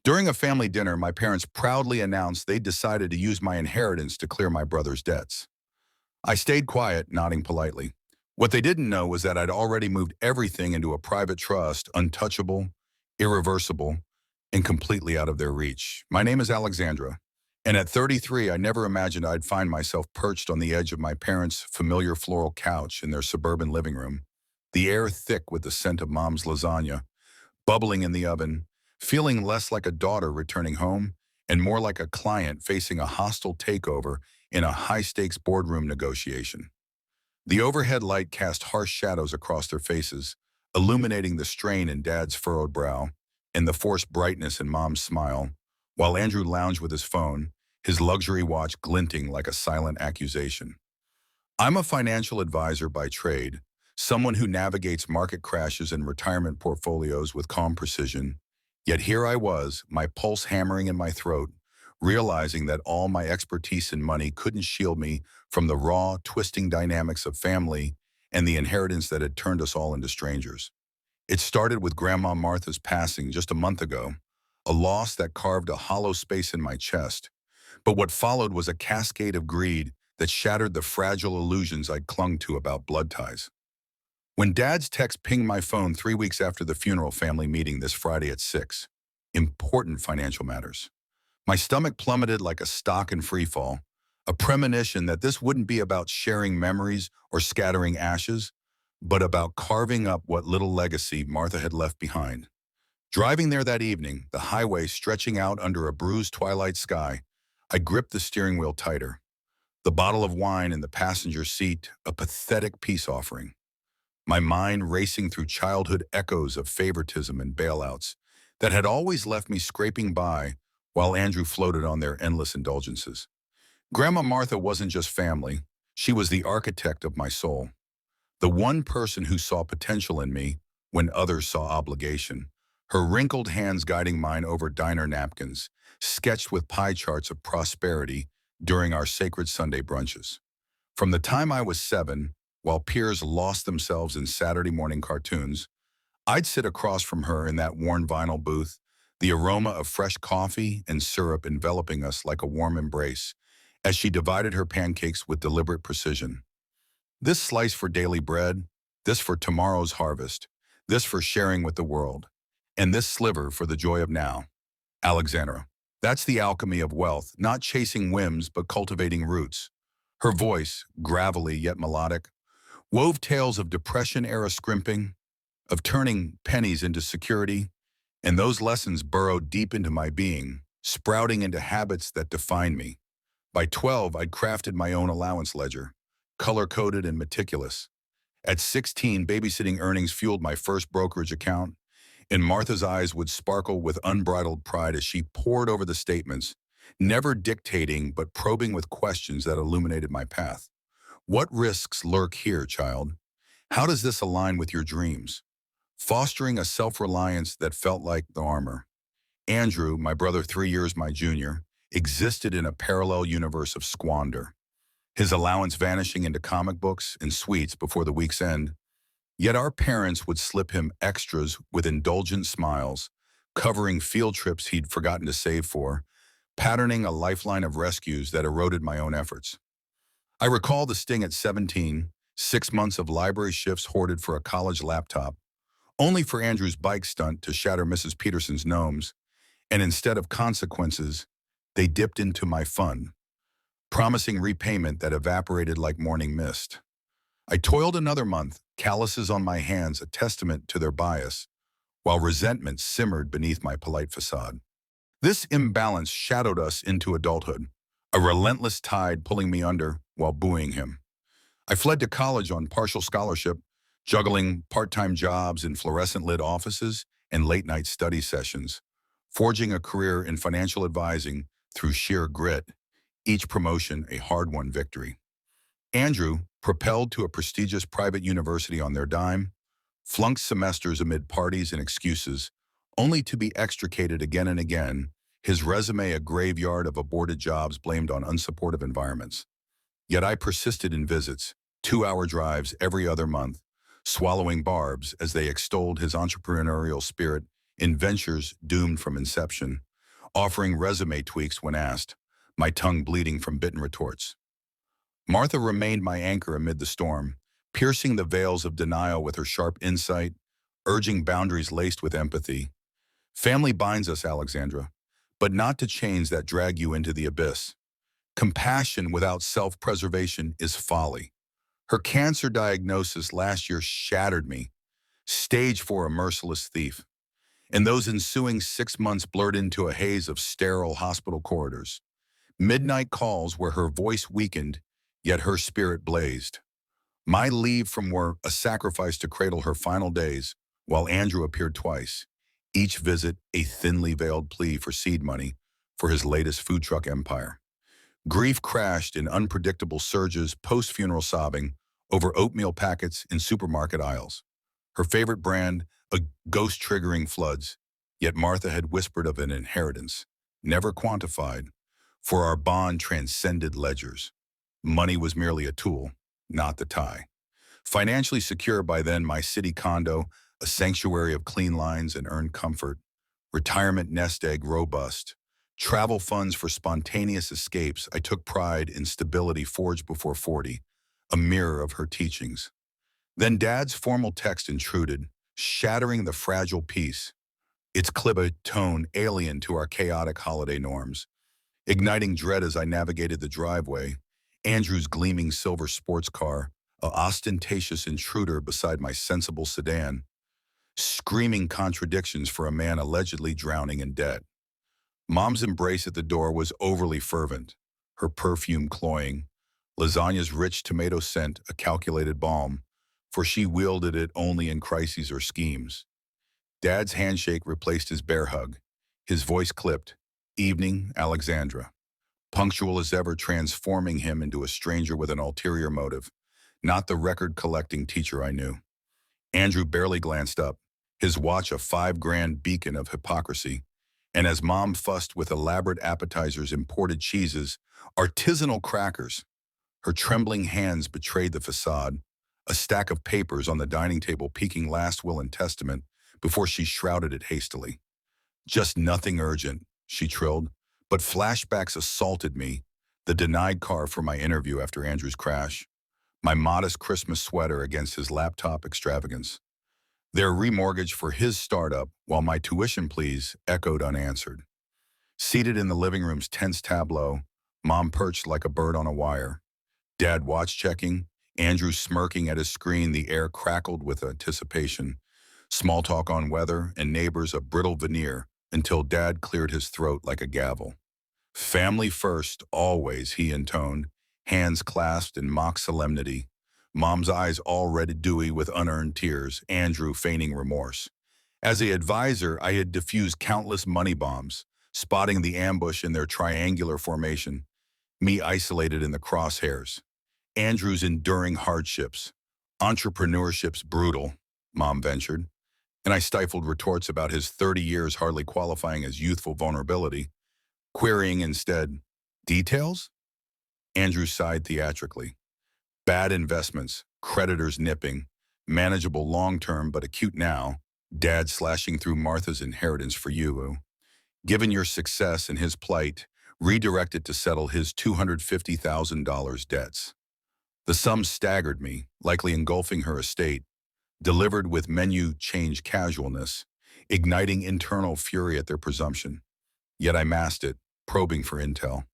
During a family dinner, my parents proudly announced they decided to use my inheritance to clear my brother's debts. I stayed quiet, nodding politely. What they didn't know was that I'd already moved everything into a private trust, untouchable, irreversible, and completely out of their reach. My name is Alexandra, and at 33, I never imagined I'd find myself perched on the edge of my parents' familiar floral couch in their suburban living room, the air thick with the scent of mom's lasagna, bubbling in the oven, feeling less like a daughter returning home and more like a client facing a hostile takeover in a high-stakes boardroom negotiation. The overhead light cast harsh shadows across their faces, illuminating the strain in Dad's furrowed brow and the forced brightness in Mom's smile, while Andrew lounged with his phone, his luxury watch glinting like a silent accusation. I'm a financial advisor by trade, someone who navigates market crashes and retirement portfolios with calm precision. Yet here I was, my pulse hammering in my throat, realizing that all my expertise in money couldn't shield me from the raw, twisting dynamics of family and the inheritance that had turned us all into strangers. It started with Grandma Martha's passing just a month ago, a loss that carved a hollow space in my chest. But what followed was a cascade of greed that shattered the fragile illusions I'd clung to about blood ties. When Dad's text pinged my phone 3 weeks after the funeral family meeting this Friday at 6, important financial matters, my stomach plummeted like a stock in freefall, a premonition that this wouldn't be about sharing memories or scattering ashes, but about carving up what little legacy Martha had left behind. Driving there that evening, the highway stretching out under a bruised twilight sky, I gripped the steering wheel tighter, the bottle of wine in the passenger seat a pathetic peace offering. My mind racing through childhood echoes of favoritism and bailouts that had always left me scraping by while Andrew floated on their endless indulgences. Grandma Martha wasn't just family, she was the architect of my soul, the one person who saw potential in me when others saw obligation, her wrinkled hands guiding mine over diner napkins, sketched with pie charts of prosperity during our sacred Sunday brunches. From the time I was 7, while peers lost themselves in Saturday morning cartoons, I'd sit across from her in that worn vinyl booth, the aroma of fresh coffee and syrup enveloping us like a warm embrace, as she divided her pancakes with deliberate precision. This slice for daily bread, this for tomorrow's harvest, this for sharing with the world, and this sliver for the joy of now. Alexandra. That's the alchemy of wealth, not chasing whims but cultivating roots. Her voice, gravelly yet melodic, wove tales of Depression-era scrimping, of turning pennies into security, and those lessons burrowed deep into my being, sprouting into habits that defined me. By 12, I'd crafted my own allowance ledger, color-coded and meticulous. At 16, babysitting earnings fueled my first brokerage account, and Martha's eyes would sparkle with unbridled pride as she pored over the statements, never dictating but probing with questions that illuminated my path. What risks lurk here, child? How does this align with your dreams? Fostering a self-reliance that felt like the armor. Andrew, my brother 3 years my junior, existed in a parallel universe of squander, his allowance vanishing into comic books and sweets before the week's end. Yet our parents would slip him extras with indulgent smiles, covering field trips he'd forgotten to save for, patterning a lifeline of rescues that eroded my own efforts. I recall the sting at 17, 6 months of library shifts hoarded for a college laptop, only for Andrew's bike stunt to shatter Mrs. Peterson's gnomes, and instead of consequences, they dipped into my fund, promising repayment that evaporated like morning mist. I toiled another month, calluses on my hands a testament to their bias, while resentment simmered beneath my polite facade. This imbalance shadowed us into adulthood, a relentless tide pulling me under while buoying him. I fled to college on partial scholarship, juggling part-time jobs in fluorescent-lit offices and late-night study sessions, forging a career in financial advising through sheer grit, each promotion a hard-won victory. Andrew, propelled to a prestigious private university on their dime, flunked semesters amid parties and excuses, only to be extricated again and again, his resume a graveyard of aborted jobs blamed on unsupportive environments. Yet I persisted in visits, 2-hour drives every other month, swallowing barbs as they extolled his entrepreneurial spirit in ventures doomed from inception, offering resume tweaks when asked, my tongue bleeding from bitten retorts. Martha remained my anchor amid the storm, piercing the veils of denial with her sharp insight, urging boundaries laced with empathy. Family binds us, Alexandra, but not to chains that drag you into the abyss. Compassion without self-preservation is folly. Her cancer diagnosis last year shattered me, stage 4 a merciless thief, and those ensuing 6 months blurred into a haze of sterile hospital corridors. Midnight calls where her voice weakened, yet her spirit blazed. My leave from work a sacrifice to cradle her final days, while Andrew appeared twice, each visit a thinly veiled plea for seed money for his latest food truck empire. Grief crashed in unpredictable surges, post-funeral sobbing over oatmeal packets in supermarket aisles. Her favorite brand, a ghost-triggering floods, yet Martha had whispered of an inheritance, never quantified, for our bond transcended ledgers. Money was merely a tool, not the tie. Financially secure by then, my city condo, a sanctuary of clean lines and earned comfort, retirement nest egg robust, travel funds for spontaneous escapes, I took pride in stability forged before 40, a mirror of her teachings. Then Dad's formal text intruded, shattering the fragile peace, its clibba tone alien to our chaotic holiday norms. Igniting dread as I navigated the driveway, Andrew's gleaming silver sports car, a ostentatious intruder beside my sensible sedan, screaming contradictions for a man allegedly drowning in debt. Mom's embrace at the door was overly fervent, her perfume cloying, lasagna's rich tomato scent a calculated balm, for she wielded it only in crises or schemes. Dad's handshake replaced his bear hug, his voice clipped, "Evening, Alexandra," punctual as ever, transforming him into a stranger with an ulterior motive, not the record-collecting teacher I knew. Andrew barely glanced up, his watch a 5 grand beacon of hypocrisy, and as Mom fussed with elaborate appetizers, imported cheeses, artisanal crackers, her trembling hands betrayed the facade, a stack of papers on the dining table peeking last will and testament before she shrouded it hastily. "Just nothing urgent," she trilled, but flashbacks assaulted me, the denied car for my interview after Andrew's crash, my modest Christmas sweater against his laptop extravagance, their remortgage for his startup while my tuition pleas echoed unanswered. Seated in the living room's tense tableau, Mom perched like a bird on a wire, Dad watch-checking, Andrew smirking at his screen, the air crackled with anticipation, small talk on weather and neighbors a brittle veneer until Dad cleared his throat like a gavel. "Family first, always," he intoned, hands clasped in mock solemnity. Mom's eyes already dewy with unearned tears, Andrew feigning remorse. As an advisor, I had diffused countless money bombs, spotting the ambush in their triangular formation, me isolated in the crosshairs. Andrew's enduring hardships. "Entrepreneurship's brutal," Mom ventured, and I stifled retorts about his 30 years hardly qualifying as youthful vulnerability, querying instead, "Details?" Andrew sighed theatrically. "Bad investments, creditors nipping, manageable long-term but acute now, Dad slashing through Martha's inheritance for you. Given your success and his plight, redirected to settle his $250,000 debts." The sum staggered me, likely engulfing her estate, delivered with menu change casualness, igniting internal fury at their presumption. Yet I masked it, probing for intel.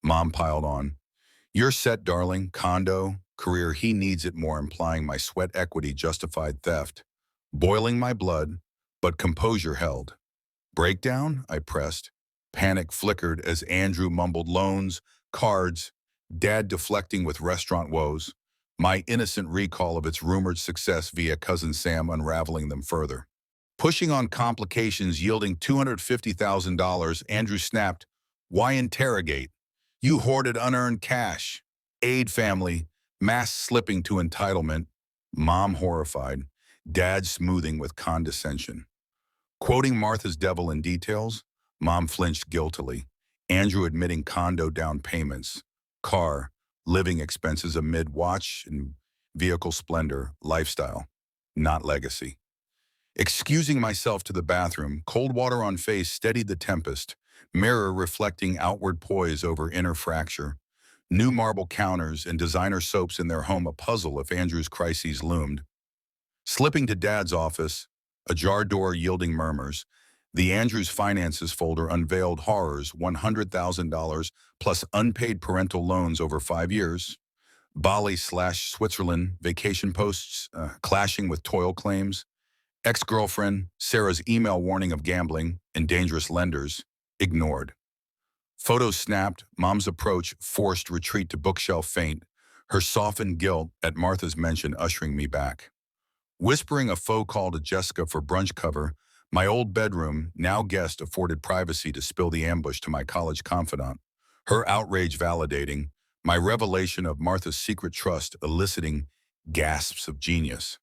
Mom piled on, "You're set, darling, condo, career, he needs it more," implying my sweat equity justified theft. Boiling my blood, but composure held. "Breakdown?" I pressed. Panic flickered as Andrew mumbled loans, cards, Dad deflecting with restaurant woes, my innocent recall of its rumored success via cousin Sam unraveling them further. Pushing on complications yielding $250,000, Andrew snapped, "Why interrogate? You hoarded unearned cash. Aid family, mass slipping to entitlement." Mom horrified, Dad smoothing with condescension. Quoting Martha's devil in details, Mom flinched guiltily, Andrew admitting condo down payments, car, living expenses amid watch and vehicle splendor, lifestyle, not legacy. Excusing myself to the bathroom, cold water on face steadied the tempest, mirror reflecting outward poise over inner fracture. New marble counters and designer soaps in their home a puzzle if Andrew's crises loomed. Slipping to Dad's office, ajar door yielding murmurs, the Andrews Finances folder unveiled horrors, $100,000 plus unpaid parental loans over 5 years, Bali/Switzerland vacation posts clashing with toil claims, ex-girlfriend Sarah's email warning of gambling and dangerous lenders ignored. Photos snapped, Mom's approach forced retreat to bookshelf faint, her softened guilt at Martha's mention ushering me back. Whispering a faux call to Jessica for brunch cover, my old bedroom, now guest, afforded privacy to spill the ambush to my college confidant, her outrage validating, my revelation of Martha's secret trust eliciting gasps of genius.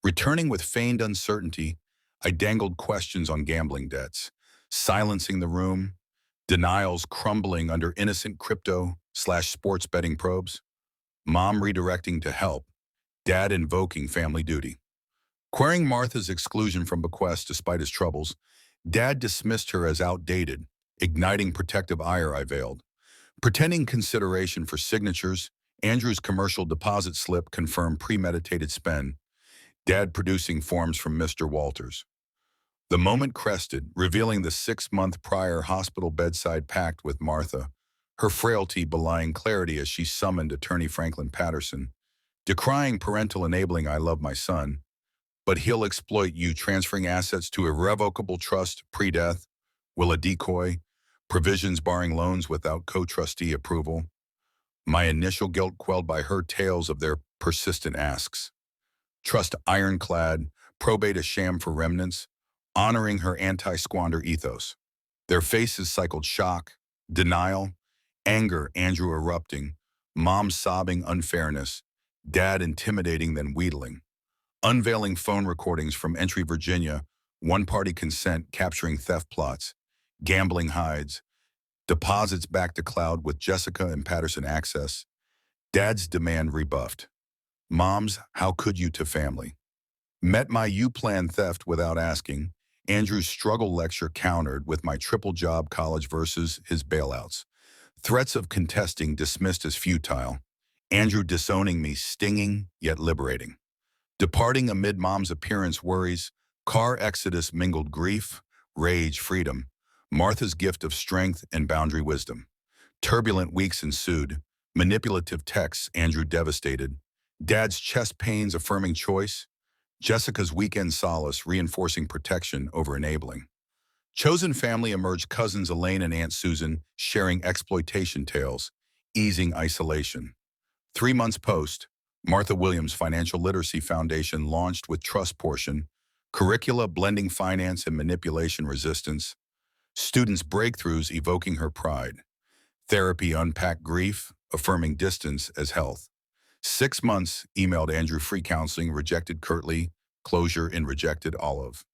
Returning with feigned uncertainty, I dangled questions on gambling debts, silencing the room, denials crumbling under innocent crypto/sports betting probes, Mom redirecting to help, Dad invoking family duty. Querying Martha's exclusion from bequests despite his troubles, Dad dismissed her as outdated, igniting protective ire I veiled. Pretending consideration for signatures, Andrew's commercial deposit slip confirmed premeditated spend, Dad producing forms from Mr. Walters. The moment crested, revealing the 6-month prior hospital bedside pact with Martha, her frailty belying clarity as she summoned attorney Franklin Patterson, decrying parental enabling I love my son, but he'll exploit you transferring assets to irrevocable trust pre-death, will a decoy, provisions barring loans without co-trustee approval. My initial guilt quelled by her tales of their persistent asks. Trust ironclad, probate a sham for remnants, honoring her anti-squander ethos. Their faces cycled shock, denial, anger, Andrew erupting, Mom sobbing unfairness, Dad intimidating then wheedling. Unveiling phone recordings from Entry, Virginia, one-party consent capturing theft plots, gambling hides, deposits back to cloud with Jessica and Patterson access, Dad's demand rebuffed. Mom's how could you to family. Met my U-plan theft without asking, Andrew's struggle lecture countered with my triple job college versus his bailouts. Threats of contesting dismissed as futile, Andrew disowning me stinging yet liberating. Departing amid Mom's appearance worries, car exodus mingled grief, rage, freedom, Martha's gift of strength and boundary wisdom. Turbulent weeks ensued, manipulative texts, Andrew devastated, Dad's chest pains affirming choice, Jessica's weekend solace reinforcing protection over enabling. Chosen family emerged cousins Elaine and Aunt Susan sharing exploitation tales, easing isolation. 3 months post, Martha Williams Financial Literacy Foundation launched with trust portion, curricula blending finance and manipulation resistance, students' breakthroughs evoking her pride, therapy unpacked grief, affirming distance as health. 6 months, emailed Andrew free counseling, rejected curtly, closure in rejected olive.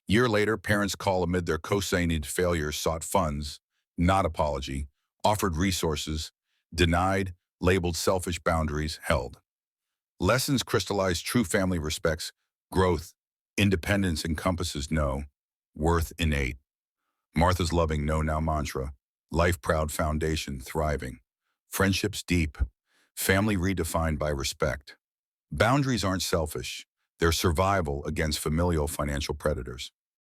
Year later, parents call amid their co-signed failures sought funds, not apology, offered resources, denied, labeled selfish boundaries, held. Lessons crystallized true family respects, growth, independence encompasses no, worth innate. Martha's loving no now mantra, life-proud foundation thriving. Friendships deep, family redefined by respect. Boundaries aren't selfish, they're survival against familial financial predators.